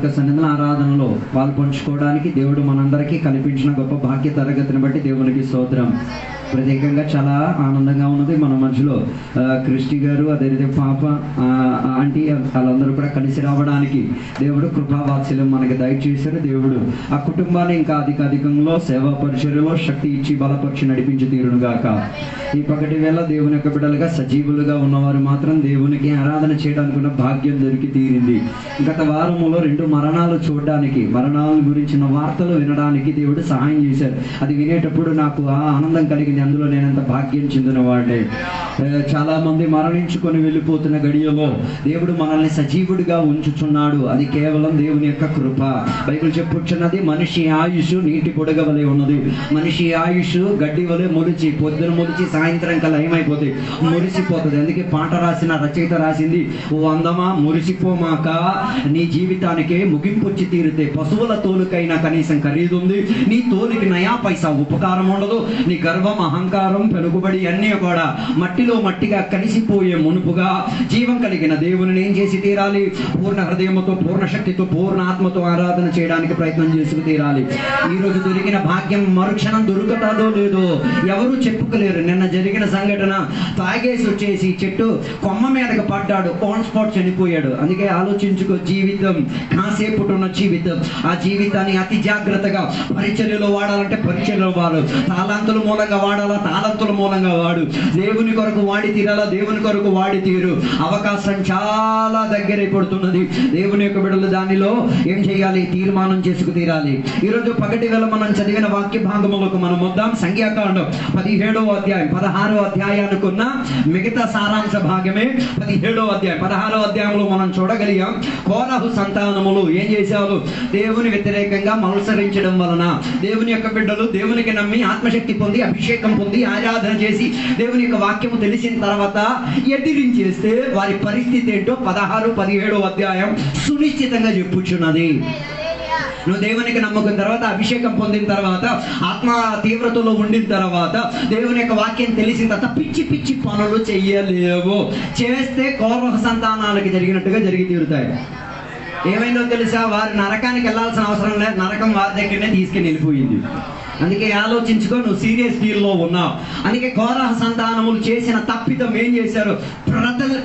యొక్క సన్నిధిలో ఆరాధనలో పాల్పంచుకోవడానికి దేవుడు మనందరికీ కల్పించిన గొప్ప భాగ్య తరగతిని బట్టి దేవునికి స్తోత్రం. ప్రత్యేకంగా చాలా ఆనందంగా ఉన్నది. మన మధ్యలో క్రిస్టి గారు, అదేవిధంగా పాప, ఆంటీ వాళ్ళందరూ కూడా కలిసి రావడానికి దేవుడు కృపావాత్సల్యం మనకి దయచేశారు. దేవుడు ఆ కుటుంబాన్ని ఇంకా అధికంలో సేవా పరిచర్యలో శక్తి ఇచ్చి బలపరిచి నడిపించి తీరునుగాక. ఈ పగటి వేళ దేవుని యొక్క బిడ్డలుగా సజీవులుగా ఉన్నవారు మాత్రం దేవునికి ఆరాధన చేయడానికి ఉన్న భాగ్యం దొరికి తీరింది. గత వారములో 2 మరణాలు చూడడానికి, మరణాల గురించిన వార్తలు వినడానికి దేవుడు సహాయం చేశారు. అది వినేటప్పుడు నాకు ఆనందం కలిగింది. అందులో నేనంత భాగ్యం చెందిన వాడిని. చాలా మంది మరణించుకొని వెళ్ళిపోతున్న గడియలో దేవుడు మనల్ని సజీవుడిగా ఉంచుచున్నాడు. అది కేవలం దేవుని యొక్క కృప. బైబిల్ చెప్పుచున్నది, మనిషి ఆయుష్ నీటి పొడగ వలె ఉన్నది. మనిషి ఆయుష్ గడ్డి వలె మొలిచి, పొద్దున మొలిచి సాయంత్రం కల్లా ఏమైపోతుంది, మురిసిపోతుంది. అందుకే పాట రాసిన రచయిత రాసింది, ఓ అందమా మురిసిపోమాక నీ జీవితానికి ముగింపు వచ్చి తీరితే, పశువుల తోలుకైనా కనీసం ఖరీదు ఉంది, నీ తోలుకి నయా పైసా ఉపకారం ఉండదు. నీ గర్వం, అహంకారం, పెరుగుబడి అన్నీ కూడా మట్టిలో మట్టిగా కలిసిపోయే మునుపుగా జీవం కలిగిన దేవుని ఏం చేసి తీరాలి? పూర్ణ హృదయంతో, పూర్ణ శక్తితో, పూర్ణ ఆత్మతో ఆరాధన చేయడానికి ప్రయత్నం చేసుకు తీరాలి. ఈ రోజు దొరికిన భాగ్యం మరుక్షణం దొరుకుతాదో లేదో ఎవరు చెప్పుకోలేరు. నిన్న జరిగిన సంఘటన, తాగేసి వచ్చేసి చెట్టు కొమ్మ మీదకి పడ్డాడు, ఆన్ స్పాట్ చనిపోయాడు. అందుకే ఆలోచించుకో, జీవితం కాసేపు ఉన్న జీవితం. ఆ జీవితాన్ని అతి జాగ్రత్తగా పరిచర్యలో వాడాలంటే పరిచర్యలో వాడు, తాళంతుల మూలంగా వాడాలా, తాళంతుల మూలంగా వాడు. దేవుని కొరకు వాడి తీరాలా, దేవుని కొరకు వాడి తీరు. అవకాశం చాలా దగ్గరైపడుతున్నది. దేవుని యొక్క బిడ్డలు దానిలో ఏం చేయాలి? తీర్మానం చేసుకు తీరాలి. ఈరోజు పగటి వేళ మనం చదివిన వాక్య భాగములకు మనం వద్దాం. సంఖ్యాకాండం 17వ అధ్యాయం 16వ అధ్యాయానికున్న మిగతా సారాంశ భాగమే 17వ అధ్యాయం. 16వ అధ్యాయంలో మనం చూడగలిగాం, కోరహు సంతానములు ఏం చేశారు? దేవుని వ్యతిరేకంగా మత్సరించడం వలన దేవుని యొక్క బిడ్డలు దేవునికి నమ్మి ఆత్మశక్తి పొంది అభిషేకం పొంది ఆరాధన చేసి దేవుని యొక్క వాక్యము తెలిసిన తర్వాత ఎదిరించేస్తే వారి పరిస్థితి ఏంటో 16, 17వ అధ్యాయం సునిశ్చితంగా చెప్పుచున్నది. నువ్వు దేవునికి నమ్మకం తర్వాత, అభిషేకం పొందిన తర్వాత, ఆత్మ తీవ్రతలో ఉండిన తర్వాత, దేవుని యొక్క వాక్యం తెలిసిన తర్వాత పిచ్చి పిచ్చి పనులు చెయ్యలేవు. చేస్తే కోరహ సంతానాలకి జరిగినట్టుగా జరిగి తీరుతాయి. ఏమైందో తెలుసా? వారు నరకానికి వెళ్ళాల్సిన అవసరం లేదు, నరకం వారి దగ్గరనే తీసుకెళ్ళి వెళ్ళిపోయింది. అందుకే ఆలోచించుకో, నువ్వు సీరియస్ ఫీల్లో ఉన్నావు. అందుకే కోరహ సంతానములు చేసిన తప్పిదం ఏం చేశారు?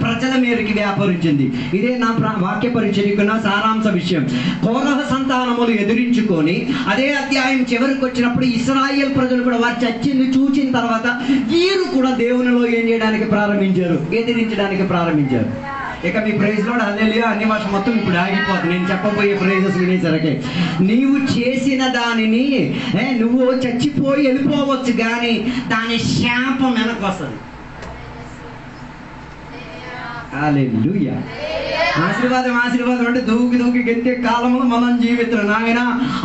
ప్రజల మేరకు వ్యాపరించింది. ఇదే నా వాక్య పరిచర్యకున్న సారాంశ విషయం. కోరహ సంతానములు ఎదిరించుకొని అదే అధ్యాయం చివరికి వచ్చినప్పుడు ఇశ్రాయేల్ ప్రజలు కూడా వారు చచ్చింది చూచిన తర్వాత వీరు కూడా దేవునిలో ఏం చేయడానికి ప్రారంభించారు? ఎదిరించడానికి ప్రారంభించారు. ఇక మీ ప్రైజ్ లో హల్లెలూయా అన్ని భాష మొత్తం ఇప్పుడు ఆగిపోతుంది. నేను చెప్పబోయే ప్రైజెస్ వినేసరికి నీవు చేసిన దానిని నువ్వు చచ్చిపోయి వెళ్ళిపోవచ్చు, కానీ దాని శాపం వెనక్కి వస్తుంది. హల్లెలూయా. ఆశీర్వాదం అంటే దూకి గెంతే కాలంలో మనం జీవితం. నాయన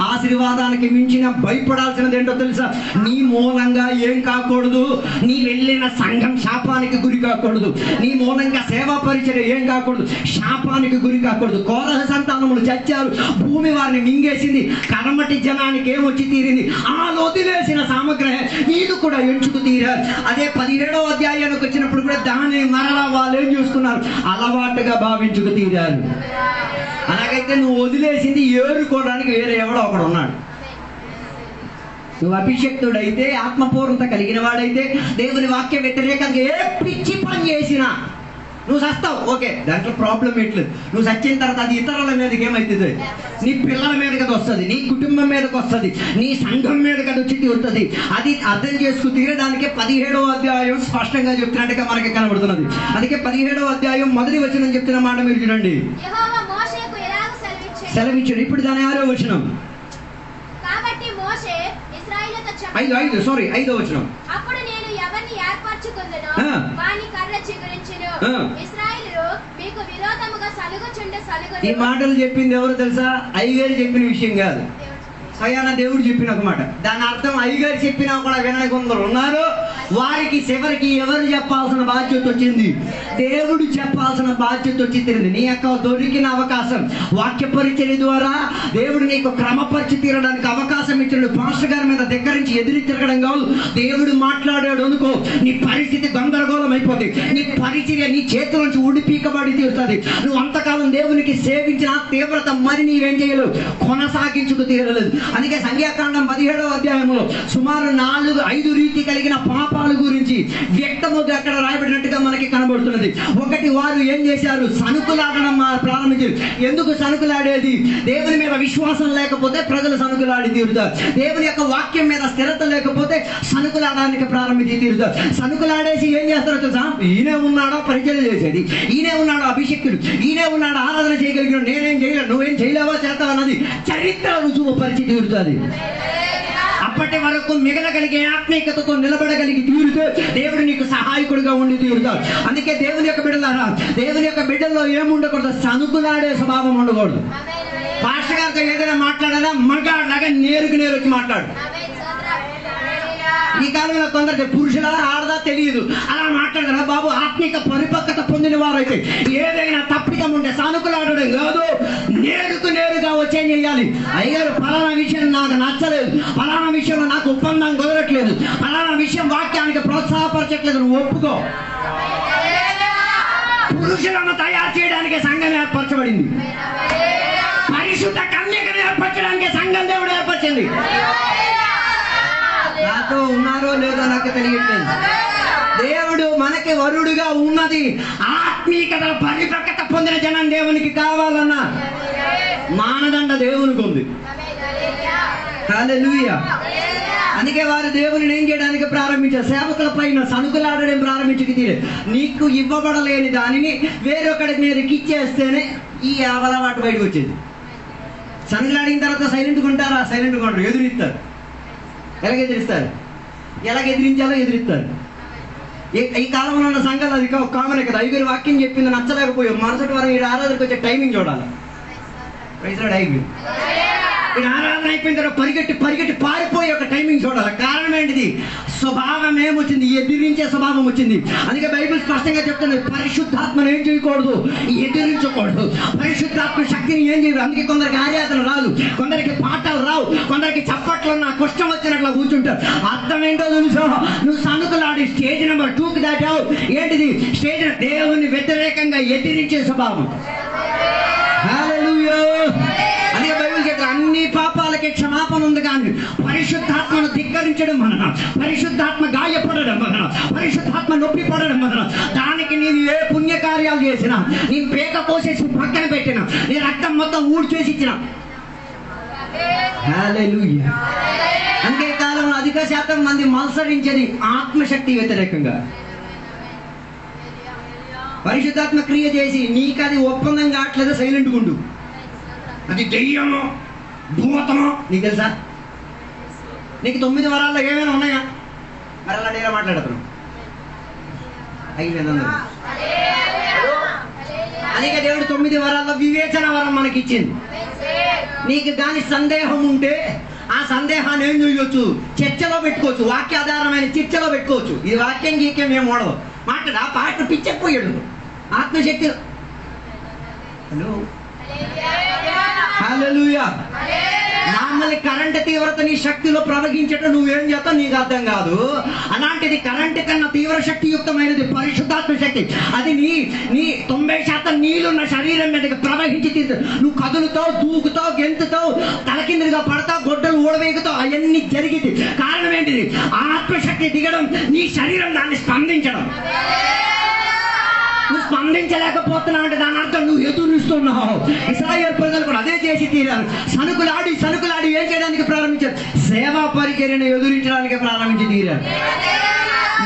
ఆశీర్వాదానికి మించిన భయపడాల్సినది ఏంటో తెలుసా? నీ మూలంగా ఏం కాకూడదు, నీ వెళ్ళిన సంఘం శాపానికి గురి కాకూడదు, నీ మూలంగా సేవా పరిచర్య ఏం కాకూడదు, శాపానికి గురి కాకూడదు. కోరహ సంతానములు చచ్చారు, భూమి వారిని మింగేసింది, కడమటి జనానికి ఏమొచ్చి తీరింది? ఆ వదిలేసిన సామగ్రి వీళ్ళు కూడా ఎంచుకు తీరారు. అదే 17వ అధ్యాయానికి వచ్చినప్పుడు కూడా దాన్ని మరలా వాళ్ళు ఏం చూసుకున్నారు? అలవాటుగా భావించుకు తీరారు. అలాగైతే నువ్వు వదిలేసింది ఏరుకోవడానికి వేరే ఎవడో ఒకడు ఉన్నాడు. నువ్వు అభిషక్తుడైతే, ఆత్మపూర్ణత కలిగిన వాడైతే, దేవుని వాక్య వ్యతిరేకంగా ఏ పిచ్చి పని చేసినా నువ్వు చస్తావు. ఓకే, దాంట్లో ప్రాబ్లం ఎట్లేదు. నువ్వు చచ్చిన తర్వాత అది ఇతరుల మీదకి ఏమవుతుంది? నీ పిల్లల మీదకి అది వస్తుంది, నీ కుటుంబం మీదకి వస్తుంది, నీ సంఘం మీదకి అది వచ్చి తీరుతుంది. అది అర్థం చేసుకు తీరడానికే 17వ అధ్యాయం స్పష్టంగా చెప్తున్నట్టుగా మనకి కనబడుతున్నది. అందుకే 17వ అధ్యాయం మొదటి వచనం చెప్తున్న మాట మీరు చూడండి. సెలవిచ్చాడు. ఇప్పుడు దాని 6వ వచనం. 5వ వచనం. ఈ మాటలు చెప్పింది ఎవరు తెలుసా? అయ్యగారు చెప్పిన విషయం కాదు. స్వయాన దేవుడు చెప్పిన ఒక మాట. దాని అర్థం అయ్యగారు చెప్పినా కూడా వినని కొందరు ఉన్నారు. వారికి చివరికి ఎవరు చెప్పాల్సిన బాధ్యత వచ్చింది? దేవుడు చెప్పాల్సిన బాధ్యత వచ్చింది. నీ యొక్క దొరికిన అవకాశం వాక్య పరిచర్య ద్వారా దేవుడు నీకు క్రమపరిచి తీరడానికి అవకాశం ఇచ్చాడు. పాస్టర్ గారి మీద దగ్గరించి ఎదిరి తిరగడం కాదు. దేవుడు మాట్లాడాడు అనుకో, నీ పరిస్థితి గందరగోళం అయిపోతుంది. నీ పరిచర్య నీ చేతుల నుంచి ఉడిపీకబడి తీరుతుంది. నువ్వు అంతకాలం దేవునికి సేవించిన తీవ్రత మరి నీవేం చేయలేవు, కొనసాగించుకు తీరలేదు. అందుకే సంఖ్యాకాండం 17వ అధ్యాయంలో సుమారు 4-5 రీతి కలిగిన పాపాల గురించి వ్యక్తముగా అక్కడ రాయబడినట్టుగా మనకి కనబడుతున్నది. ఒకటి, వారు ఏం చేశారు? సనుకులాడడం ప్రారంభించారు. ఎందుకు సనుకులాడేది? దేవుని మీద విశ్వాసం లేకపోతే ప్రజలు సనుకులాడి తీరుతారు. దేవుని యొక్క వాక్యం మీద స్థిరత లేకపోతే సనుకులాడడానికి ప్రారంభించి తీరుతారు. సనుకులాడేసి ఏం చేస్తారో తెలుసా? ఈయనే ఉన్నాడో పరిచయం చేసేది, ఈయనే ఉన్నాడో అభిషేకుడు, ఈయనే ఉన్నాడో ఆరాధన చేయగలిగిన, నేనేం చేయలేదు, నువ్వేం చేయలేవా చేస్తావు అన్నది చరిత్ర రుజువు పరిచి తీరుతుంది. అప్పటి వరకు మిగలగలిగే ఆత్మీయతతో నిలబడగలిగి తీరుతూ దేవుడు నీకు సహాయకుడిగా ఉండి తీరుతాడు. అందుకే దేవుని యొక్క బిడ్డలారా, దేవుని యొక్క బిడ్డల్లో ఏముండకూడదు? సనుకులాడే స్వభావం ఉండకూడదు. పాస్టర్ గారితో ఏదైనా మాట్లాడాలా మగాళ్ళగా నేరుకు నేరు వచ్చి మాట్లాడు. ఈ కాలంలో కొందరికి పురుషులా ఆడదా తెలియదు, అలా మాట్లాడరా బాబు. ఆత్మిక పరిపక్వత పొందిన వారైతే ఏదైనా తప్పిదం ఉంటే సానుకులాడడం కాదు, నేరుకు నేరుగా వచ్చేం చేయాలి. అయ్యారు ఫలానా విషయం నాకు నచ్చలేదు, ఫలానా విషయంలో నాకు ఒప్పందం కుదరట్లేదు, ఫలానా విషయం వాక్యానికి ప్రోత్సాహపరచట్లేదు, నువ్వు ఒప్పుకో. పురుషులను తయారు చేయడానికి సంఘం ఏర్పరచబడింది. పరిశుద్ధ కన్యకను ఏర్పరచడానికి సంఘం దేవుడు ఏర్పరిచింది. నాతో ఉన్నారో లేదో నాకు తెలియట్లేదు. దేవుడు మనకి వరుడుగా ఉన్నది. ఆత్మీయత పరిపక్వత పొందిన జనం దేవునికి కావాలన్నా మానదండ దేవునికి ఉంది. హల్లెలూయా. అందుకే వారు దేవుని ఏం చేయడానికి ప్రారంభించారు? సేవకుల పైన సనుకులాడడం ప్రారంభించి తీరే. నీకు ఇవ్వబడలేని దానిని వేరొకడికి మీరు ఇచ్చేస్తేనే ఈ అలవాటు బయటకు వచ్చేది. సనుకులాడిన తర్వాత సైలెంట్గా ఉంటారా? సైలెంట్గా ఉంటారు, ఎదురిస్తారు. ఎలాగెదిరిస్తారు? ఎలాగెదిరించాలో ఎదిరిస్తారు. ఈ కాలంలో ఉన్న సంఘాలు అది కామన్ కదా. ఐగురు వాక్యం చెప్పింది నచ్చలేకపోయావు, మరుసటి వారం ఈ ఆరాధనకు వచ్చే టైమింగ్ చూడాలి. ఐగురు ఈ ఆరాధన అయిపోయిన తర్వాత పరిగెట్టి పారిపోయి ఒక టైమింగ్ చూడాలి. కారణం ఏంటిది? స్వభావం ఏమొచ్చింది? ఎదిరించే స్వభావం వచ్చింది. అందుకే బైబిల్ స్పష్టంగా చెప్తుంది, పరిశుద్ధాత్మను ఏం చేయకూడదు? ఎదిరించకూడదు. పరిశుద్ధాత్మ శక్తిని ఏం చేయదు. అందుకే కొందరికి ఆరాధన రాదు, కొందరికి పాటలు రావు, కొందరికి చప్పట్లు నా కష్టం వచ్చినట్లు కూర్చుంటారు. అర్థం ఏంటో తెలుసా? నువ్వు సనుకులాడి స్టేజ్ నెంబర్ 2కి దాటావు. ఏంటిది? స్టేజ్ దేవుని వ్యతిరేకంగా ఎదిరించే స్వభావం. హల్లెలూయా. అందుకే బైబిల్ చెప్తారు, అన్ని పాపాలకి క్షమాపణ ఉంది, కానీ పరిశుద్ధాత్మను ధిక్కరించడం వలన, పరిశుద్ధాత్మ గాయపడడం వలన, పరిశుద్ధాత్మ నొప్పి పడడం వలన, దానికి నీవు ఏ పుణ్యకార్యాలు చేసినా, నీ పేక కోసేసి పక్కన పెట్టినా, నీ రక్తం మొత్తం ఊడ్చేసి ఇచ్చిన. హల్లెలూయా. అందుకే కాలంలో అధిక శాతం మంది మత్సరించేది ఆత్మశక్తి వ్యతిరేకంగా. పరిశుద్ధాత్మ క్రియ చేసి నీకు అది ఒప్పందం కావట్లేదు, సైలెంట్గా ఉండు. అది దెయ్యమో భూతమో నీకు తెలుసా? నీకు 9 వరాల్లో ఏమైనా ఉన్నాయా? మరి అలా డేరా మాట్లాడుతున్నావు. అయిపోయింది. అందుకే దేవుడు 9 వరాల్లో వివేచన వరం మనకి ఇచ్చింది. నీకు దాని సందేహం ఉంటే ఆ సందేహాన్ని ఏం చేయొచ్చు? చర్చలో పెట్టుకోవచ్చు, వాక్యాధారమైన చర్చలో పెట్టుకోవచ్చు. ఇది వాక్యం గీక్యం ఏం ఓడదు. మాట్లాడు, ఆ పాట పిచ్చెక్కిపోయాడు ఆత్మశక్తి. హలో, హల్లెలూయా. మామూలు కరెంట్ తీవ్రత నీ శక్తిలో ప్రవహించటం నువ్వేం చేస్తావు నీకు అర్థం కాదు. అలాంటిది కరెంటు కన్నా తీవ్ర శక్తియుక్తమైనది పరిశుద్ధాత్మ శక్తి. అది నీ 90% నీళ్ళున్న శరీరం మీదకి ప్రవహించి తీరుతావు. నువ్వు కదులుతావు, దూకుతావు, గెంతుతావు, తలకిందులుగా పడతావు, గొడ్డలు ఊడవేగుతావు. అవన్నీ జరిగింది. కారణం ఏంటిది? ఆత్మశక్తి దిగడం, నీ శరీరం దాన్ని స్పందించడం. నువ్వు స్పందించలేకపోతున్నావు అంటే దాని అర్థం నువ్వు ఎదురుస్తున్నావు. ఇశ్రాయేలు ప్రజలు కూడా అదే చేసి తీరారు. సనుకులాడి ఏం చేయడానికి ప్రారంభించారు? సేవా పరిచర్యను ఎదురించడానికి ప్రారంభించి తీరారు.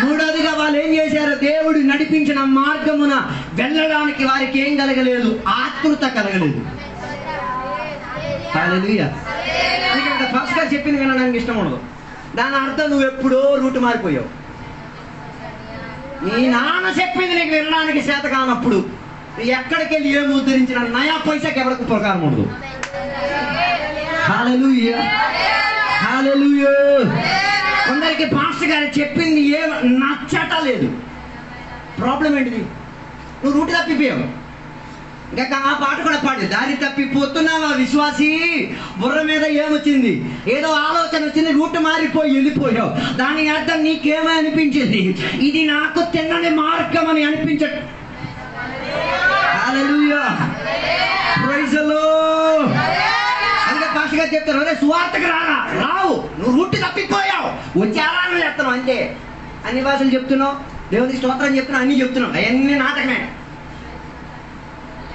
మూడోదిగా వాళ్ళు ఏం చేశారు? దేవుడు నడిపించిన మార్గమున వెళ్ళడానికి వారికి ఏం కలగలేదు? ఆతృత కలగలేదు. హల్లెలూయా. ఎందుకంటే ఫస్ట్ గా చెప్పింది వినడానికి ఇష్టం ఉండదు. దాని అర్థం నువ్వు ఎప్పుడో రూట్ మారిపోయావు. నీ నాన్న చెప్పింది నీకు వినడానికి చేత కానప్పుడు ఎక్కడికి వెళ్ళి ఏమి ఉద్ధరించిన నయా పైసాకి ఎవరికి ఉపకారం ఉండదు. హల్లెలూయా, హల్లెలూయా. కొందరికి పాస్టర్ గారు చెప్పింది నచ్చటలేదు. ప్రాబ్లం ఏంటిది? నువ్వు రూట్ తప్పిపోయావు. ఇంకా ఆ పాట కూడా పాడు. దారి తప్పిపోతున్నావా విశ్వాసి, బుర్ర మీద ఏమొచ్చింది? ఏదో ఆలోచన వచ్చింది, రూట్ మారిపోయి వెళ్ళిపోయావు. దాని అర్థం నీకేమో అనిపించింది, ఇది నాకు తిన్నని మార్గం అని అనిపించదు. హల్లెలూయా, ప్రైజ్ ది లార్డ్. అందుకే పాస్టర్ గారు చెప్తారు, అరే సువార్తకు రావు, నువ్వు రూట్ తప్పిపోయావు, వచ్చారా అని చెప్తాను అంతే. అన్ని భాషలు చెప్తున్నావు, దేవునికి స్తోత్రం చెప్తున్నావు, అన్ని చెప్తున్నావు, అవన్నీ నాటకమే.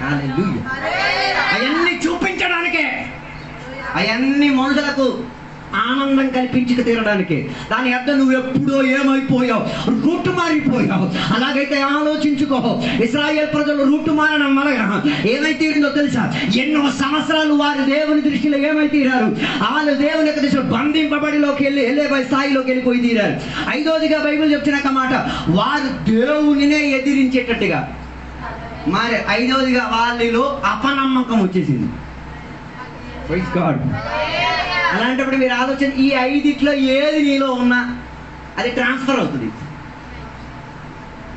హల్లెలూయా. అవన్నీ చూపించడానికే, అవన్నీ మనుషులకు ఆనందం కల్పించుకు తీరడానికి. దాని అర్థం నువ్వు ఎప్పుడో ఏమైపోయావు, రూట్ మారిపోయావు. అలాగైతే ఆలోచించుకో. ఇశ్రాయేల్ ప్రజలు రూట్ మారడం వల్ల ఏమై తీరిందో తెలుసా? ఎన్నో సంవత్సరాలు వారు దేవుని దృష్టిలో ఏమై తీరారు? వాళ్ళు దేవుని యొక్క దృష్టిలో బంధింపబడిలోకి వెళ్ళే స్థాయిలోకి వెళ్ళిపోయి తీరారు. ఐదోదిగా బైబిల్ చెప్తున్న మాట, వారు దేవునినే ఎదిరించేటట్టుగా మరి. ఐదవదిగా వాళ్ళలో అపనమ్మకం వచ్చేసింది. Praise God. అలాంటప్పుడు మీరు ఆలోచన, ఈ ఐదిట్లో ఏది నీలో ఉన్నా అది ట్రాన్స్ఫర్ అవుతుంది.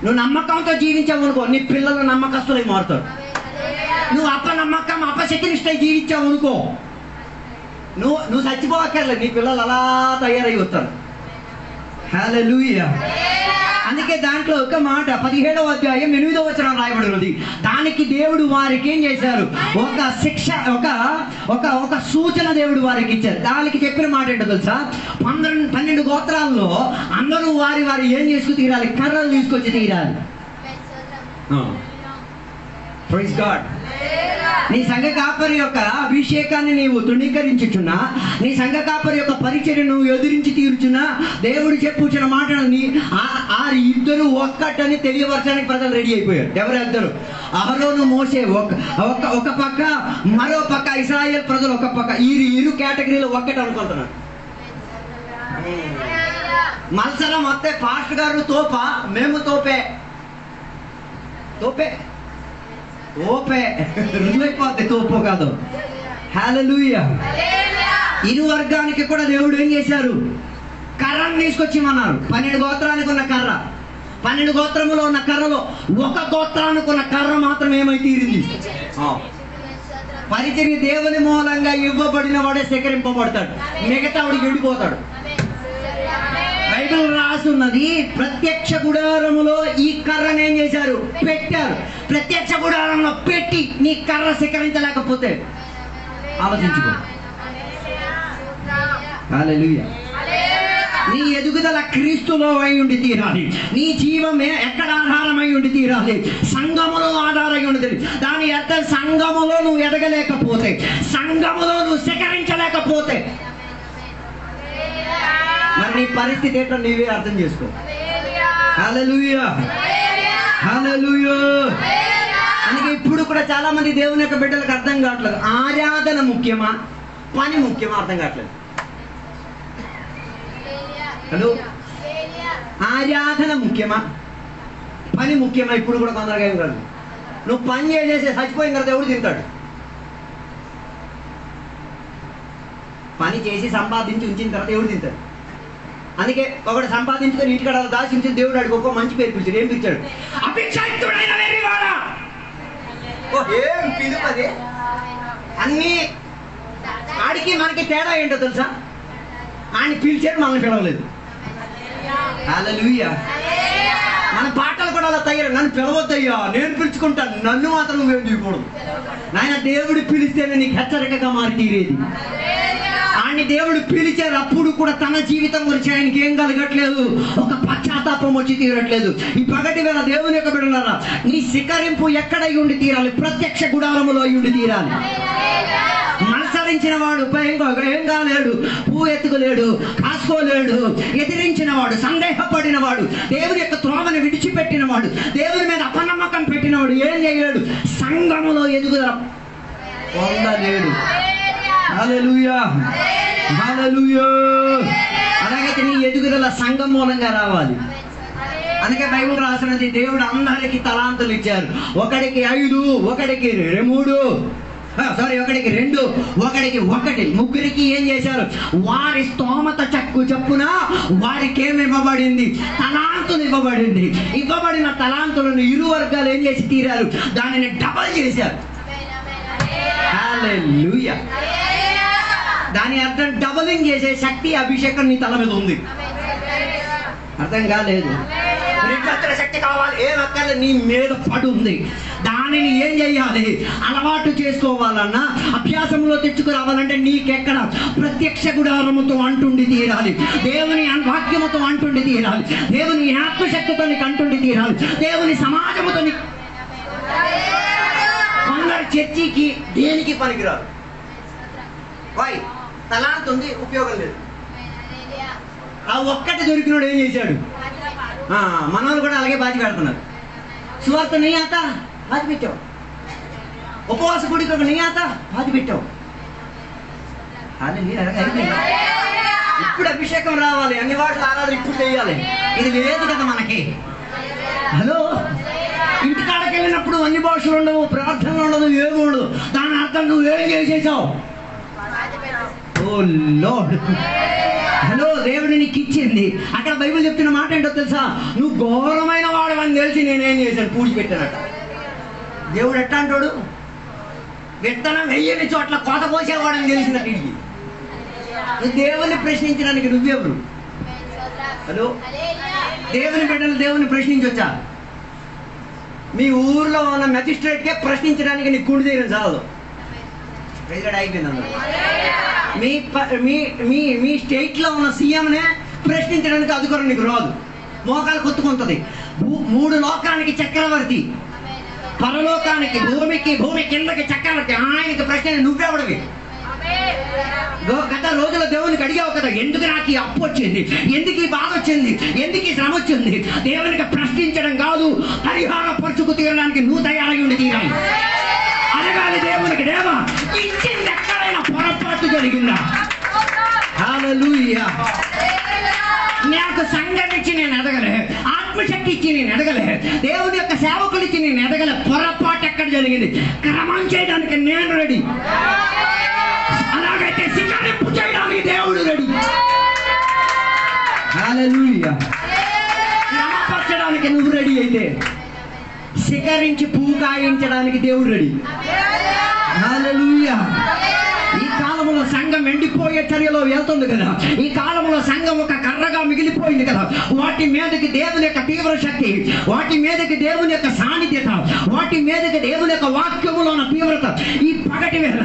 నువ్వు నమ్మకంతో జీవించావు అనుకో, నీ పిల్లలు నమ్మకస్తులై మారుతారు. నువ్వు అపనమ్మకం అపశక్తినిష్టై జీవించావు అనుకో, నువ్వు చచ్చిపోవక్కర్లేదు, నీ పిల్లలు అలా తయారై వస్తారు. హల్లెలూయా. అందుకే దాంట్లో ఒక మాట 17వ అధ్యాయం 8వ వచనం రాయబడి ఉంది. దానికి దేవుడు వారికి ఏం చేశారు? ఒక శిక్ష, ఒక సూచన దేవుడు వారికి ఇచ్చారు. దానికి చెప్పిన మాట ఏంటో తెలుసా? 12 గోత్రాల్లో అందరూ వారి ఏం చేసుకు తీరాలి? కర్రలు తీసుకొచ్చి తీరాలి. Praise God. నీ సంఘ కాపరి యొక్క అభిషేకాన్ని నీవు తృణీకరించుచున్నా, నీ సంఘ కాపరి యొక్క పరిచర్య నువ్వు ఎదిరించి తీర్చున్నా, దేవుడు చెప్పుచున్న మాటలని ఆ ఇద్దరు ఒక్కటని తెలియపరచడానికి ప్రజలు రెడీ అయిపోయారు. ఎవరు ఇద్దరు? అహరోను మోషే ఒక పక్క, మరో పక్క ఇశ్రాయేల్ ప్రజలు ఒక పక్క. ఈ ఇరు కేటగిరీలో ఒక్కటి అనుకుంటున్నారు. మత్సరం వస్తే పాస్టర్ గారు తోప, మేము తోపే రుజువైపోద్ది, తోపో కాదు. హల్లెలూయా. ఇరు వర్గానికి కూడా దేవుడు ఏం చేశారు? కర్రను తీసుకొచ్చిమన్నారు. 12 గోత్రానికి ఉన్న కర్ర, 12 గోత్రములో ఉన్న కర్రలో ఒక గోత్రానికి ఉన్న కర్ర మాత్రం ఏమై తీరింది? పరిచర్య దేవుని మూలంగా ఇవ్వబడిన వాడే సేకరింపబడతాడు, మిగతా వాడికి ఎండిపోతాడు. బైబిల్ రాసున్నది, ప్రత్యక్ష గుడారములో ఈ కర్రను ఏం చేశారు? పెట్టారు. ప్రత్యక్ష గుడారంలో పెట్టి నీ కర్ర సేకరించలేకపోతే ఆలోచించుకో. హల్లెలూయా. నీ ఎదుగుదల క్రీస్తులో అయి ఉండి తీరాలి. నీ జీవమే ఎక్కడ ఆధారమై ఉండి తీరాలి? సంఘములో ఆధారమై ఉండి. దాని అర్థం సంఘములో నువ్వు ఎదగలేకపోతే, సంఘములో నువ్వు సేకరించలేకపోతే మరి నీ పరిస్థితి ఏంటో నీవే అర్థం చేసుకో. హల్లెలూయా, హల్లెలూయా. అందుకే ఇప్పుడు కూడా చాలా మంది దేవుని యొక్క బిడ్డలకు అర్థం కావట్లేదు. ఆరాధన ముఖ్యమా, పని ముఖ్యమా అర్థం కావట్లేదు. హలో, ఆరాధన ముఖ్యమా, పని ముఖ్యమా? ఇప్పుడు కూడా కొందరుగా ఏం కాదు. నువ్వు పని చేసేసి చచ్చిపోయిన తర్వాత ఎవడు తింటాడు? పని చేసి సంపాదించి ఉంచిన తర్వాత ఎవడు తింటాడు? అందుకే ఒకటి సంపాదించుకొని ఇంటికాడ దాచి ఉంచి దేవుడు అడిగి ఒక మంచి పేరు పిలిచాడు. ఏం పిలిచాడు? అభిషేక్తుడైన వెర్రివాడా. ఏం పిలుపది? అన్ని ఆడికి మనకి తేడా ఏంటో తెలుసా? ఆయన పిలిచాడు, మనల్ని పిలవలేదు. హల్లెలూయా. మన పాటలు కూడా అలా తయారు. నన్ను పిలవద్దయ్యా, నేను పిలుచుకుంటాను, నన్ను మాత్రం నువ్వేం చేయకూడదు. నాయన దేవుడు పిలిస్తేనే నీకు హెచ్చరికగా మారి తీరేది. ఆయన్ని దేవుడు పిలిచారు, అప్పుడు కూడా తన జీవితం గురించి ఆయనకి ఏం కలగట్లేదు, ఒక పశ్చాత్తాపం వచ్చి తీరట్లేదు. ఈ పగటి వేళ దేవుని యొక్క బిడ్డలారా, నీ శిఖరింపు ఎక్కడై ఉండి తీరాలి? ప్రత్యక్ష గుడారములో అయి ఉండి తీరాలి. మత్సరించిన వాడు ఏం కాలేడు, పువ్వు ఎత్తుకోలేడు, కాసుకోలేడు. ఎదిరించిన వాడు, సందేహపడిన వాడు, దేవుని యొక్క త్రోవను విడిచిపెట్టిన వాడు, దేవుని మీద అపనమ్మకం పెట్టినవాడు ఏం చేయలేడు? సంఘములో ఎదుగుదల పొందలేడు. హల్లెలూయా, హల్లెలూయా. అలాగైతే నీ ఎదుగుదల సంఘం మూలంగా రావాలి. అందుకే బైబిల్ రాసినది, దేవుడు అందరికి తలాంతులు ఇచ్చారు. ఒకడికి 5, ఒకడికి 3, సారీ, ఒకడికి 2, ఒకడికి 1. ముగ్గురికి ఏం చేశారు? వారి స్తోమత చప్పున వారికి ఏమి ఇవ్వబడింది? తలాంతులు ఇవ్వబడింది. ఇవ్వబడిన తలాంతులను ఇరు వర్గాలు ఏం చేసి తీరారు? దానిని డబల్ చేశారు. హల్లెలూయా. దాని అర్థం డబలింగ్ చేసే శక్తి, అభిషేకం నీ తల మీద ఉంది. అర్థం కాలేదు? శక్తి కావాలి, ఏం అక్కర్లేదు, నీ మీద పడు ఉంది. దానిని ఏం చేయాలి? అలవాటు చేసుకోవాలన్నా, అభ్యాసంలో తెచ్చుకురావాలంటే నీకెక్కడ? ప్రత్యక్ష గుడారముతో అంటుండి తీరాలి, దేవుని వాక్యముతో అంటుండి తీరాలి, దేవుని ఆత్మశక్తితో నీకు అంటుండి తీరాలి, దేవుని సమాజముతో. కొందరు చర్చికి దేనికి పనికిరారు. వై? తలాంత్ ఉంది, ఉపయోగం లేదు. ఆ ఒక్కటి దొరికినోడు ఏం చేశాడు? మనోళ్ళు కూడా అలాగే బాధ పెడుతున్నారు. సువార్త నీ ఆత బాధ పెట్టావు, ఉపవాస గుడికి నీ ఆత బాధ పెట్టావు. ఇప్పుడు అభిషేకం రావాలి, అన్ని వాటిలో ఆరాధన ఇప్పుడు చేయాలి. ఇది లేదు కదా మనకి. హలో, ఇంటికాడకి వెళ్ళినప్పుడు అన్ని భాషలు ఉండవు, ప్రార్థనలు ఉండదు, ఏమి ఉండదు. దాని అర్థం నువ్వేం చేసేసావు? ఓ లార్డ్. హలో, దేవుడు నీకు ఇచ్చింది. అక్కడ బైబిల్ చెప్తున్న మాట ఏంటో తెలుసా? నువ్వు ఘోరమైన వాడు అని తెలిసి నేనేం చేశాను? పూడ్చిపెట్టానట. దేవుడు ఎట్లా అంటాడు? విత్తనం వెయ్యని చోట్ల కోత కోసేవాడని తెలిసినట్టు ఇంటికి. నువ్వు దేవుని ప్రశ్నించడానికి నువ్వెవరు? హలో, దేవుని బిడ్డలు దేవుని ప్రశ్నించొచ్చా? మీ ఊర్లో ఉన్న మెజిస్ట్రేట్కే ప్రశ్నించడానికి నీకు కూడి తీయడం చాలదు. అయిపోయింది అందరూ. మీ స్టేట్లో ఉన్న సీఎంనే ప్రశ్నించడానికి అధికారం నీకు రాదు. మోకాలు కొట్టుకుంటుంది. 3 లోకానికి చక్రవర్తి, పరలోకానికి, భూమి కిందకి చక్రవర్తి. ఆయనకి ప్రశ్న నువ్వెవడివి? గత రోజుల దేవునికి అడిగావు కదా, ఎందుకు నాకు ఈ అప్పు వచ్చింది, ఎందుకు ఈ బాధ వచ్చింది, ఎందుకు ఈ శ్రమ వచ్చింది? దేవునికి ప్రశ్నించడం కాదు, పరిహార పరుచుకు తీరడానికి నువ్వు తయారై ఉండి తీరాలి. అడగాలి దేవునికి, దేవా ఇచ్చింది ఎక్కడైనా పొరపాటు జరిగిందా? హల్లెలూయా. నాకు సంఘం ఇచ్చి నేను ఎదగలే, ఆత్మశక్తి ఇచ్చి నేను ఎదగలే, దేవుని యొక్క సేవకులు ఇచ్చి నేను ఎదగలే. పొరపాటు ఎక్కడ జరిగింది? క్రమం చేయడానికి నేను రెడీ. అలాగైతే శిఖరింపు చేయడానికి దేవుడు రెడీ. హల్లెలూయా. క్రమపరచడానికి నువ్వు రెడీ అయితే, శిఖరించి పువ్వు కాయించడానికి దేవుడు రెడీ. హల్లెలూయా. ఈ కాలంలో సంఘం ఎండిపోయే చర్యలో వెళ్తుంది కదా. ఈ కాలంలో సంఘం ఒక కర్రగా మిగిలిపోయింది కదా. వాటి మీదకి దేవుని యొక్క తీవ్ర శక్తి, వాటి మీదకి దేవుని యొక్క సాన్నిధ్యత, వాటి మీదకి దేవుని యొక్క వాక్యములో ఉన్న తీవ్రత ఈ పగటి వేళ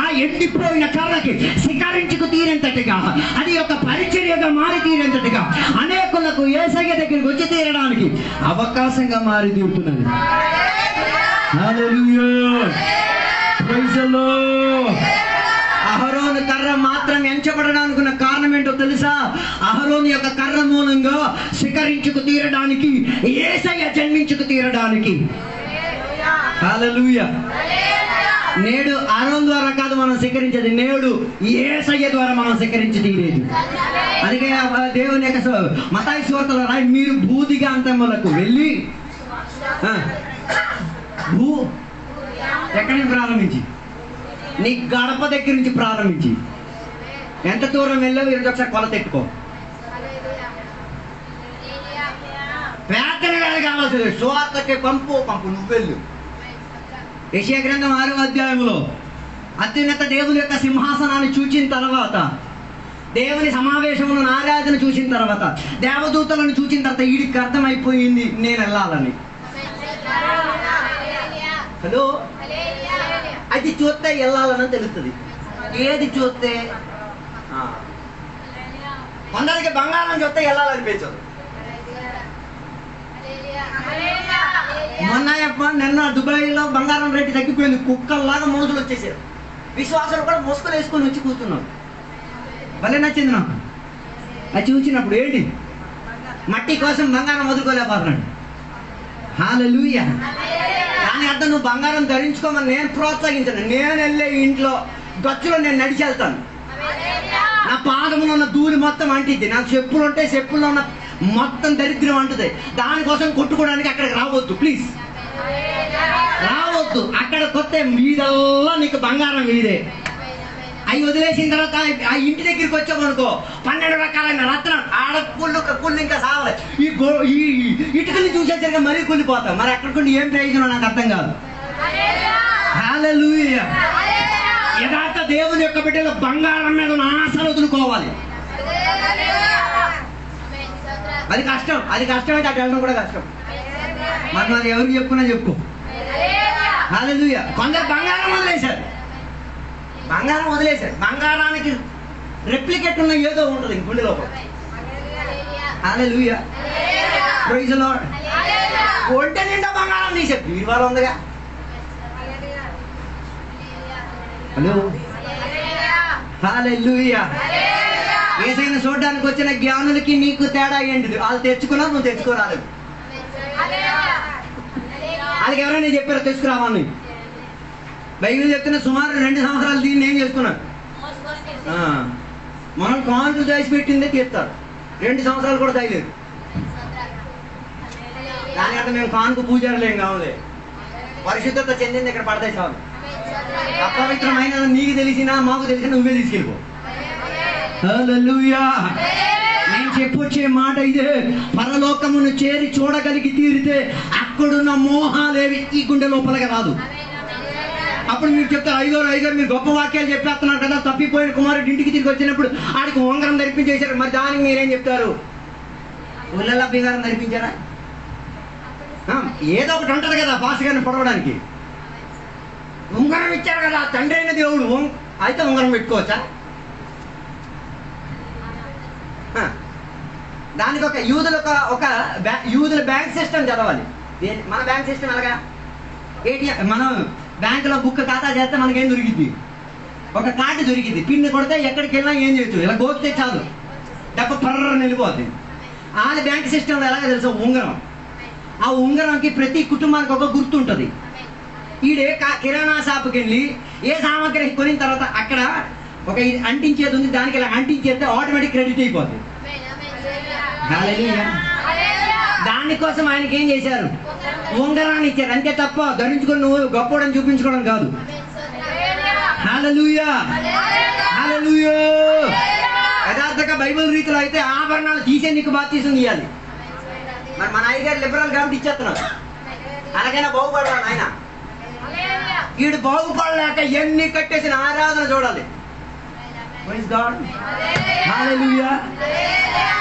ఆ ఎండిపోయిన కర్రకి శిఖరించుకు తీరేంతటిగా, అది ఒక పరిచర్యగా మారి తీరేంతటిగా, అనేకులకు యేసయ్య దగ్గరికి వచ్చి తీరడానికి అవకాశంగా మారి తీరుతున్నది. హల్లెలూయా. Praise the lord. అహరోను కర్ర మాత్రం ఎంచబడడానికి ఉన్న కారణం ఏంటో తెలుసా? అహరోను యొక్క కర్ర మూలంగా శిఖరించుకు తీరడానికి, యేసయ్య జన్మించుకు తీరడానికి. హల్లెలూయా. నేడు అహరోను ద్వారా కాదు మనం శిఖరించేది, నేడు యేసయ్య ద్వారా మనం శిఖరించి తీరేది. అందుకే దేవుని యొక్క మత్తయి సువార్తలో రాయి, మీరు భూదిగంతములకు వెళ్ళి ఎక్కడి నుంచి ప్రారంభించి, నీ గడప దగ్గర నుంచి ప్రారంభించి ఎంత దూరం వెళ్ళావు ఈరోజు ఒకసారి కొలత ఎట్టుకో. ప్రార్థన కావాల్సింది, సువార్తకి పంపు నువ్వు వెళ్ళు. యెషయా గ్రంథం 6వ అధ్యాయంలో అత్యున్నత దేవుని యొక్క సింహాసనాన్ని చూచిన తర్వాత, దేవుని సమావేశములను ఆరాధన చూసిన తర్వాత, దేవదూతలను చూసిన తర్వాత వీడికి అర్థమైపోయింది నేను వెళ్ళాలని. హలో, అది చూస్తే వెళ్ళాలని తెలుస్తుంది. ఏది చూస్తే? కొందరికి బంగారం చూస్తే వెళ్ళాలనిపించదు. నిన్న దుబాయ్లో బంగారం రేటు తగ్గిపోయింది, కుక్కల్లాగా మోజులు వచ్చేసారు. విశ్వాసాలు కూడా మోసుకొని వేసుకొని వచ్చి కూర్చున్నాం. భలే నచ్చింది నాకు. అది చూసినప్పుడు ఏంటి, మట్టి కోసం బంగారం వదులుకోలేకపోతున్నాడు. హల్లెలూయా. దాని అర్థం నువ్వు బంగారం ధరించుకోమని నేను ప్రోత్సహించను. నేను వెళ్ళే ఇంట్లో గచ్చులో నేను నడిచి వెళ్తాను. నా పాదములో ఉన్న ధూళి మొత్తం అంటిద్ది. నాకు చెప్పులు ఉంటే చెప్పుల్లో ఉన్న మొత్తం దరిద్రం అంటుంది. దానికోసం కొట్టుకోవడానికి అక్కడికి రావద్దు ప్లీజ్. రావద్దు. అక్కడ కొత్త మీదల్లా నీకు బంగారం మీదే. అవి వదిలేసిన తర్వాత ఆ ఇంటి దగ్గరికి వచ్చామనుకో 12 రకాలైన రత్నాలు ఆడ కుళ్ళు ఇంకా సావాలి. ఈ ఇటుకలు చూసేసరికి మరీ కుళ్ళిపోతాం. మరి అక్కడికి ఏం ప్రయోజనం నాకు అర్థం కాదు. హల్లెలూయా. యథార్థ దేవుని యొక్క బిడ్డలు బంగారం మీద ఉన్న ఆశలు వదులుకోవాలి. అది కష్టం. అది కష్టమైతే అటు వెళ్ళడం కూడా కష్టం. మరి అది ఎవరికి చెప్పుకున్నా చెప్పుకో. హల్లెలూయా. కొందరు బంగారం వదిలేశారు. బంగారానికి రెప్లికేట్ ఉన్న ఏదో ఉంటుంది గుండె లోపల. హల్లెలూయా. Praise the lord. ఒంటె నిండా బంగారం తీశారు. బీరువాలో ఉందిగా. హలో. హల్లెలూయా. యేసయ్యను చూడడానికి వచ్చిన జ్ఞానులకి నీకు తేడా ఏంటిది? వాళ్ళు తెచ్చుకున్నా, నువ్వు తెచ్చుకోరాలేదు. వాళ్ళకి ఎవరైనా చెప్పారో తెచ్చుకురావాలని? బైబిల్ చెప్తున్న సుమారు 2 సంవత్సరాలు దీన్ని ఏం చేసుకున్నాను. మనం కాన్పులు దాచిపెట్టిందే తీస్తారు. 2 సంవత్సరాలు కూడా దాయలేదు. దాని అర్థం మేము కానుక పూజారులేం కావాలి. పరిశుద్ధత చెందింది ఇక్కడ పడతాయి చాలు. అపవిత్రమైన నీకు తెలిసినా మాకు తెలిసినా నువ్వే తీసుకెళ్ళిపో. హల్లెలూయా. నేను చెప్పొచ్చే మాట ఇదే. పరలోకమును చేరి చూడగలిగి తీరితే అక్కడున్న మోహాలేవి ఈ గుండె లోపలకి రాదు. అప్పుడు మీరు చెప్తారు, అయ్యగారు మీరు గొప్ప వాక్యాలు చెప్పేస్తున్నారు కదా, తప్పిపోయిన కుమారుడు ఇంటికి తిరిగి వచ్చినప్పుడు ఆడికి ఉంగరం ధరిపించేశారు. మరి దానికి మీరేం చెప్తారు? ఉల్లల్లా బిగారం ధరిపించారా? ఏదో ఒకటి ఉంటుంది కదా పాస్ గారిని పొడవడానికి. ఉంగరం ఇచ్చారు కదా తండ్రి అయిన దేవుడు, అయితే ఉంగరం పెట్టుకోవచ్చా? దానికి ఒక యూదుల బ్యాంక్ సిస్టమ్ చదవాలి. మన బ్యాంక్ సిస్టమ్ ఎలాగా? ఏటీఎం. మనం బ్యాంకులో బుక్ ఖాతా చేస్తే మనకేం దొరికింది? ఒక కార్డు దొరికింది. పిన్ కొడితే ఎక్కడికి వెళ్ళినా ఏం చేయొచ్చు. ఇలా గోపితే చాలు డబ్బు పర్రని వెళ్ళిపోద్ది. వాళ్ళ బ్యాంక్ సిస్టంలో ఎలాగ తెలుసా? ఉంగరం. ఆ ఉంగరంకి ప్రతి కుటుంబానికి ఒక గుర్తు ఉంటుంది. ఈడే కిరాణా షాప్కి వెళ్ళి ఏ సామాగ్రి కొనిన తర్వాత అక్కడ ఒక అంటించేది ఉంది, దానికి ఇలా అంటించేస్తే ఆటోమేటిక్ క్రెడిట్ అయిపోతుంది. దానికోసం ఆయనకి ఏం చేశారు? ఉంగరాన్ని ఇచ్చారు. అంతే తప్ప ధరించుకొని నువ్వు గొప్పడని చూపించుకోవడం కాదు. హల్లెలూయా. హల్లెలూయా. యథార్థంగా బైబిల్ రీతిలో అయితే ఆభరణాలు తీసే నీకు బాప్తిసం ఇవ్వాలి. మరి మన అయ్యగారు లిబరల్ కాబట్టి ఇచ్చేస్తున్నాడు. అలాగైనా బాగుపడాలి ఆయన. వీడు బాగుపడలేక ఎన్ని కట్టేసిన ఆరాధన చూడాలి.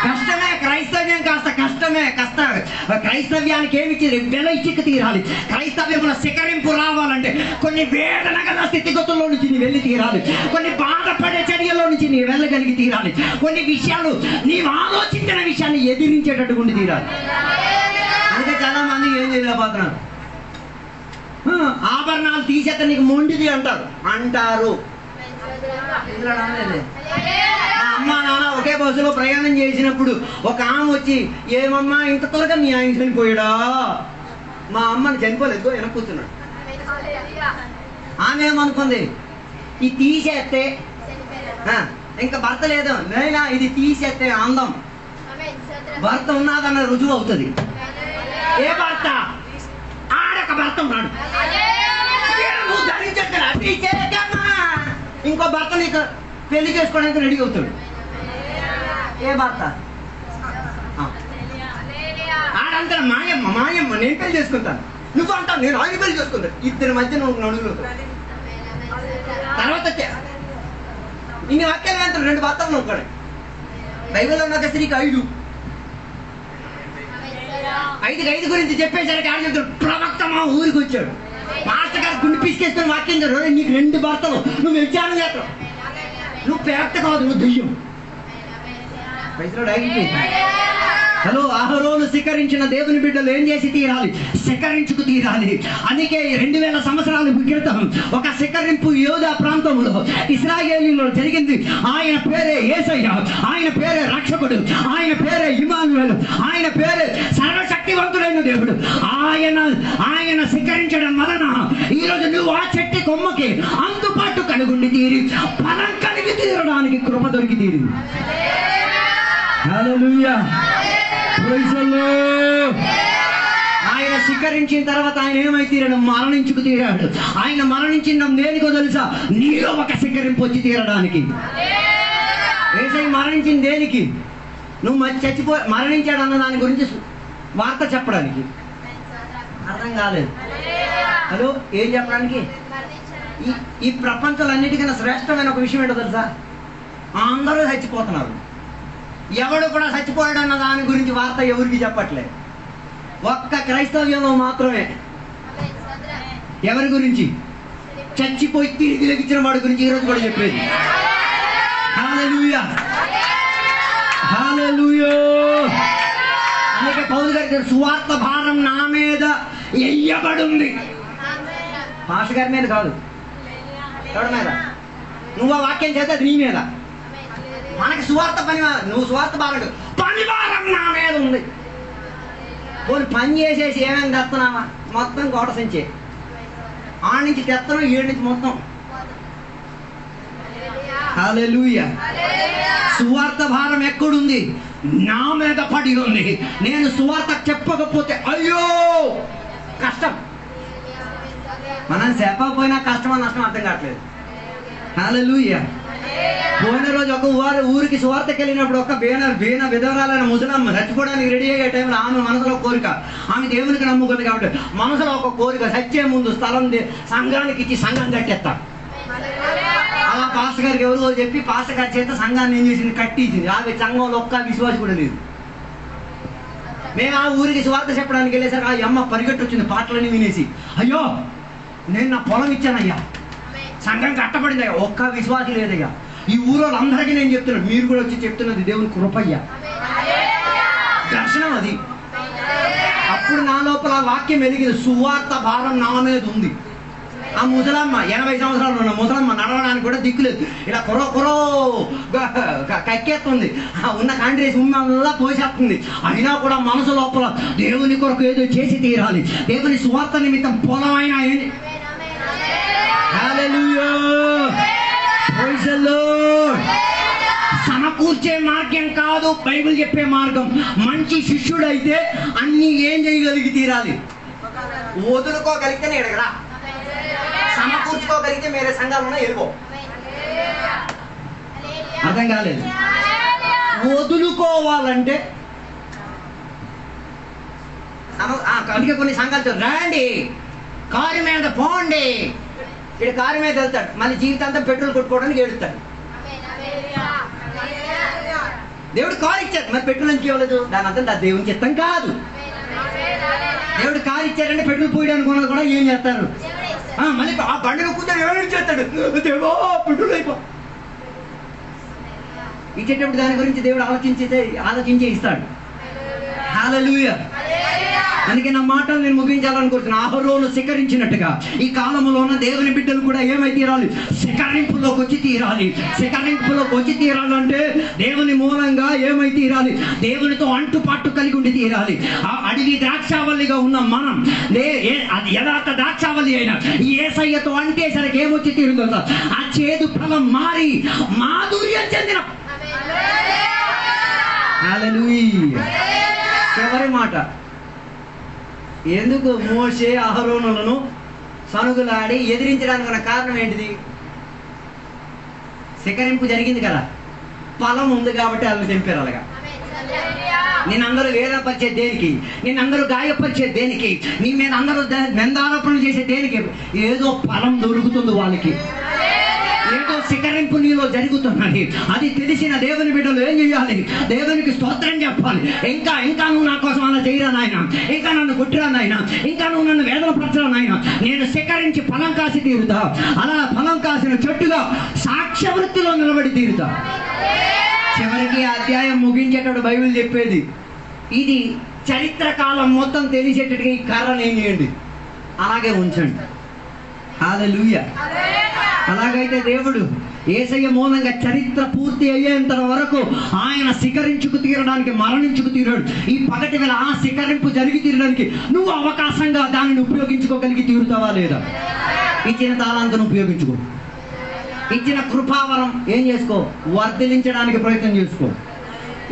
కష్టమే క్రైస్తవ్యం. కాస్త కష్టమే. క్రైస్తవ్యానికి ఏమి ఇచ్చి వెల ఇచ్చికి తీరాలి. క్రైస్తవ్యంలో శిఖరింపు రావాలంటే కొన్ని వేదన గల స్థితిగతుల్లో నుంచి నీ వెళ్ళి తీరాలి. కొన్ని బాధపడే చర్యల్లో నుంచి నీ వెళ్ళగలిగి తీరాలి. కొన్ని విషయాలు నీవు ఆలోచించిన విషయాన్ని ఎదిరించేటట్టు ఉండి తీరాలి. అందుకే చాలా మంది ఏం చేయలేకపోతున్నారు. ఆభరణాలు తీసేత నీకు మొండిది అంటారు. అమ్మా నాన్న ఒకే బస్సులో ప్రయాణం చేసినప్పుడు ఒక ఆమె వచ్చి, ఏమమ్మా ఇంత త్వరగా మీ ఆయన చనిపోయాడా? మా అమ్మని చనిపోలేదు, వెనక్కి కూర్చున్నాడు. ఆమె ఏమనుకుంది? ఇది తీసేస్తే ఇంకా భర్త లేదు, నైనా ఇది తీసేస్తే అందం భర్త ఉన్నాదన్న రుజువు అవుతుంది. ఏ భర్త? ఆడొక భర్త ఉన్నాడు. నువ్వు ధరించేద్దమ్మా ఇంకో భర్త నీకు పెళ్లి చేసుకోవడానికి రెడీ అవుతాడు. ఏ భర్త? ఆడంతా మాయమ్మ నేను పెళ్లి చేసుకుంటాను, నువ్వు అంటావు నేను ఆయన పెళ్లి చేసుకుంటాను. ఇద్దరి మధ్య నువ్వు నడుగులు. తర్వాత ఇన్ని వాక్యాలు వెళ్తాను 2 భర్తలు నొక్కాడు. బైబిల్లో ఉన్న స్త్రీకి 5 గురించి చెప్పేసరికి ఆడ చెప్తాడు, ప్రవక్త మా ఊరికి వచ్చాడు. మాస్టర్ గారు గుండె పిసికేస్తున్న వాక్యం చదువు, నీకు 2 భర్తలు, నువ్వు వ్యభిచారం చేస్తావు, నువ్వు పేర్త కాదు, నువ్వు దెయ్యం. హలో. అహరోను శిఖరించిన దేవుని బిడ్డలు ఏం చేసి తీరాలి? శిఖరించుకు తీరాలి. అందుకే 2000 సంవత్సరాల క్రితం ఒక శిఖరింపు యోధా ప్రాంతంలో ఇశ్రాయేలీలో జరిగింది. ఆయన పేరే యేసయ్య, ఆయన పేరే రక్షకుడు, ఆయన పేరే ఇమ్మానుయేలు, ఆయన పేరే సర్వశక్తివంతుడైన దేవుడు. ఆయన శిఖరించడం వలన ఈరోజు నువ్వు ఆ చెట్టు కొమ్మకి అందుబాటు కలుగుండి తీరి ఫలం కలిగి తీరడానికి కృప దొరికి తీరింది. హల్లెలూయా. Praise the lord. ఆయన ఆయన శిఖరించిన తర్వాత ఆయన ఏమై తీరాడు? మరణించుకు తీరాడు. ఆయన మరణించడం దేనికో తెలుసా? నీలో ఒక శిఖరింపు వచ్చి తీరడానికి. యేసయ్య మరణించింది దేనికి? నువ్వు మరణించాడు అన్న దాని గురించి వార్త చెప్పడానికి. అర్థం కాలేదు. హలో, ఏం చెప్పడానికి? ఈ ప్రపంచంలో అన్నిటికన్నా శ్రేష్టమైన ఒక విషయం ఏంటో తెలుసా? అందరూ చచ్చిపోతున్నారు. ఎవడు కూడా చచ్చిపోయాడు అన్న దాని గురించి వార్త ఎవరికి చెప్పట్లేదు. ఒక్క క్రైస్తవ్యంలో మాత్రమే. ఎవరి గురించి? చచ్చిపోయి తిరిగి లెగించిన వాడి గురించి ఈరోజు కూడా చెప్పేది. హల్లెలూయా, హల్లెలూయా. అందుకే పౌలు గారి సువార్త భారం నా మీద ఎయ్యబడింది. పాస్టర్ గారి మీద కాదు, ఎవరి మీద? నువ్వు ఆ వాక్యం చేస్తే అది నీ మీద. మనకి సువార్త పని, నువ్వు సువార్త భారం, పని భారం నా మీద ఉంది. పోనీ పని చేసేసి ఏమేమి తెస్తున్నావా? మొత్తం గోడ సంచే, ఆడ నుంచి తెత్తనం, ఏడు నుంచి మొత్తం. హల్లెలూయా. సువార్త భారం ఎక్కడుంది? నా మీద పడి ఉంది. నేను సువార్త చెప్పకపోతే అయ్యో కష్టం. మనం చెప్పకపోయినా కష్టమా నష్టం అర్థం కావట్లేదు. హల్లెలూయా. పోయిన రోజు ఒక ఊరికి సువార్తకి వెళ్ళినప్పుడు ఒక బీన విధవరాలైన ముసలమ్మ చచ్చిపోవడానికి రెడీ అయ్యే టైంలో ఆమె మనసులో కోరిక, ఆమె దేవునికి నమ్ముకుంది కాబట్టి మనసులో ఒక కోరిక, చచ్చే ముందు స్థలం సంఘానికి ఇచ్చి సంఘం కట్టేస్తా. అలా పాస్టర్ గారికి ఎవరో చెప్పి పాస్టర్ గారి చేత సంఘాన్ని ఏం చేసింది? కట్టించింది. ఆమె సంఘంలో ఒక్క విశ్వాసం కూడా లేదు. మేము ఆ ఊరికి సువార్త చెప్పడానికి వెళ్ళేసరికి ఆ అమ్మ పరిగెట్టు వచ్చింది పాటలన్నీ వినేసి. అయ్యో, నేను నా పొలం ఇచ్చానయ్యా, సంఘం కట్టబడిందయ్యా, ఒక్క విశ్వాసం లేదయ్యా. ఈ ఊరు అందరికీ నేను చెప్తున్నాను, మీరు కూడా వచ్చి చెప్తున్నది దేవుని కృపయ్యా, దర్శనం అది. అప్పుడు నా లోపల వాక్యం వెలిగింది, సువార్త భారం నా మీద ఉంది. ఆ ముసలమ్మ 80 సంవత్సరాలు ఉన్న ముసలమ్మ నడవడానికి కూడా దిక్కులేదు. ఇలా కొరో కక్కేస్తుంది, ఉన్న కాండ్రేసి ఉమ్మల్లా పోసేస్తుంది. అయినా కూడా మనసు లోపల దేవుని కొరకు ఏదో చేసి తీరాలి, దేవుని సువార్త నిమిత్తం పొలం అయినా ఏంటి. హల్లెలూయా, ప్రైజ్ ది లార్డ్. సమకూర్చే మార్గం కాదు బైబిల్ చెప్పే మార్గం. మంచి శిష్యుడు అయితే అన్ని ఏం చేయగలిగి తీరాలి? వదులుకోగలిగితేనే ఎడగరా, సమకూర్చుకోగలిగితే మేరే సంఘాలు వెళ్ళిపో. అర్థం కాలేదు. వదులుకోవాలంటే అందుకే కొన్ని సంఘాలు రండి కారు మీద పోండి, ఇక్కడ కారు మీద వెళ్తాడు, మళ్ళీ జీవితాంతం పెట్రోల్ కొట్టుకోవడానికి ఏడుస్తాడు. దేవుడు కారు ఇచ్చాడు, మరి పెట్రోల్ ఎందుకు ఇవ్వలేదు? దాని అర్థం దేవుని చిత్తం కాదు. దేవుడు కారు ఇచ్చాడంటే పెట్రోల్ పోయడానికి కూడా ఏం చేస్తారు? మళ్ళీ ఆ బండిలో కూర్చొని ఏడు చేస్తాడు, దేవో పెట్రోల్ అయిపో. ఇచ్చేటప్పుడు దాని గురించి దేవుడు ఆలోచించే ఇస్తాడు. హల్లెలూయా. అందుకే నా మాటలు నేను ముగించాలనుకుంటున్నాను. అహరోను శిఖరించినట్టుగా ఈ కాలంలోన దేవుని బిడ్డలు కూడా ఏమై తీరాలి? శిఖరింపులోకి వచ్చి తీరాలి. శిఖరింపులోకి వచ్చి తీరాలంటే దేవుని మూలంగా ఏమై తీరాలి? దేవునితో అంటుపాటు కలిగి ఉండి తీరాలి. ఆ అడవి ద్రాక్షావల్లిగా ఉన్న మనం అది యథార్థ ద్రాక్షావల్లి అయినా ఈ యేసయ్యతో అంటేసరికి ఏమొచ్చి తీరుతుందో ఆ చేదు ఫలం మారి మాధుర్యం చెందిన. హల్లెలూయా. చివరి మాట, ఎందుకు మోషే అహరోనులను సనుగులాడి ఎదిరించడానికి ఉన్న కారణం ఏంటిది? శిఖరింపు జరిగింది కదా, ఫలం ఉంది కాబట్టి వాళ్ళు తెంపారు. అలాగా నిన్నందరూ వేదపరిచేది దేనికి? నిన్నందరూ గాయపరిచేది దేనికి? నీ మీద అందరూ నిందారోపణలు చేసే దేనికి? ఏదో ఫలం దొరుకుతుంది వాళ్ళకి, ఏదో శిఖరింపు నీలో జరుగుతున్నది. అది తెలిసిన దేవుని బిడ్డలు ఏం చేయాలి? దేవునికి స్తోత్రం చెప్పాలి. ఇంకా ఇంకా నువ్వు నా కోసం అలా చేయరా నాయన, ఇంకా నన్ను కొట్టిరా నాయన, ఇంకా నువ్వు నన్ను వేదన పరచరా నాయన, నేను శిఖరించి ఫలం కాసి తీరుతా. అలా ఫలం కాసిన చెట్టుగా సాక్ష్య వృత్తిలో నిలబడి తీరుతా. చివరికి అధ్యాయం ముగించేటప్పుడు బైబిల్ చెప్పేది ఇది చరిత్ర కాలం మొత్తం తెలిసేటట్టుగా ఈ కర్రను ఏం చేయండి? అలాగే ఉంచండి. హల్లెలూయా. అలాగైతే దేవుడు యేసయ్య మూలంగా చరిత్ర పూర్తి అయ్యేంత వరకు ఆయన శిఖరించుకు తీరడానికి మరణించుకు తీరాడు. ఈ పగటి వేళ ఆ శిఖరింపు జరిగి తీరడానికి నువ్వు అవకాశంగా దానిని ఉపయోగించుకోగలిగి తీరుతావా లేదా? ఇచ్చిన తాళంతను ఉపయోగించుకో. ఇచ్చిన కృపావరం ఏం చేసుకో? వర్ధిలించడానికి ప్రయత్నం చేసుకో.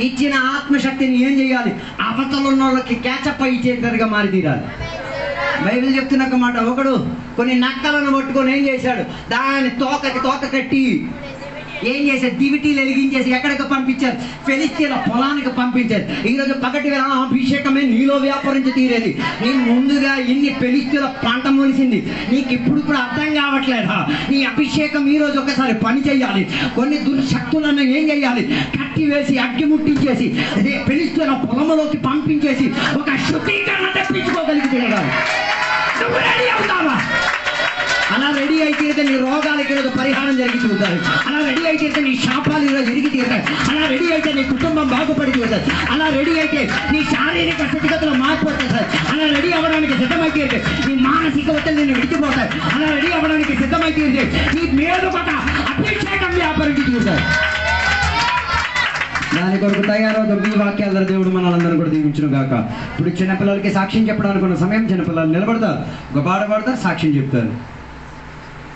ఇచ్చిన ఆత్మశక్తిని ఏం చేయాలి? అవతలున్న వాళ్ళకి క్యాచప్ ఇచ్చేటట్టుగా మారి తీరాలి. బైబిల్ చెప్తున్న ఒక మాట, ఒకడు కొన్ని నక్కలను పట్టుకొని ఏం చేశాడు, దాని తోక కట్టి ఏం చేశారు, దివిటీలు వెలిగించేసి ఎక్కడికి పంపించారు, ఫిలిష్తీయుల పొలానికి పంపించారు. ఈరోజు పగటి వేళ అభిషేకమే నీలో వ్యాపారించి తీరేది. నీ ముందుగా ఇన్ని ఫిలిష్తీయుల పంట మొలిసింది, నీకు ఇప్పుడు కూడా అర్థం కావట్లేదా? నీ అభిషేకం ఈరోజు ఒకసారి పని చేయాలి. కొన్ని దుర్శక్తులను ఏం చేయాలి, కట్టి వేసి అగ్గి ముట్టించేసి అదే ఫిలిష్తీయుల పొలంలోకి పంపించేసి ఒక శుద్ధీకరణ తెప్పించుకోగలిగితే నువ్వు రెడీ అవుతావా? అలా రెడీ అయితే నీ రోగాలకి ఈరోజు పరిహారం జరిగి చూస్తారు. అలా రెడీ అయితే నీ శాపాలు ఈరోజు జరిగి తీరుతాయి. అలా రెడీ అయితే నీ కుటుంబం బాగుపడి చూస్తారు. అలా రెడీ అయితే నీ శారీరక స్థితిగతులు మార్పు వచ్చేస్తారు. అలా రెడీ అవ్వడానికి సిద్ధమైతే నీ మానసిక ఒత్తిడి నిన్ను విడిచిపోతాయి. అలా రెడీ అవ్వడానికి సిద్ధమైతే నీ మీద ఒక అభిషేకం వ్యాపారికి చూస్తారు. దాని కొరకు తయారవుతాం. ఈ వాక్యాల ద్వారా దేవుడు మనలందరూ కూడా దీవించును గాక. ఇప్పుడు చిన్నపిల్లలకి సాక్ష్యం చెప్పడానికి ఉన్న సమయం, చిన్నపిల్లలు నిలబడతారు, ఒక పాట పాడతారు, సాక్ష్యం చెప్తారు.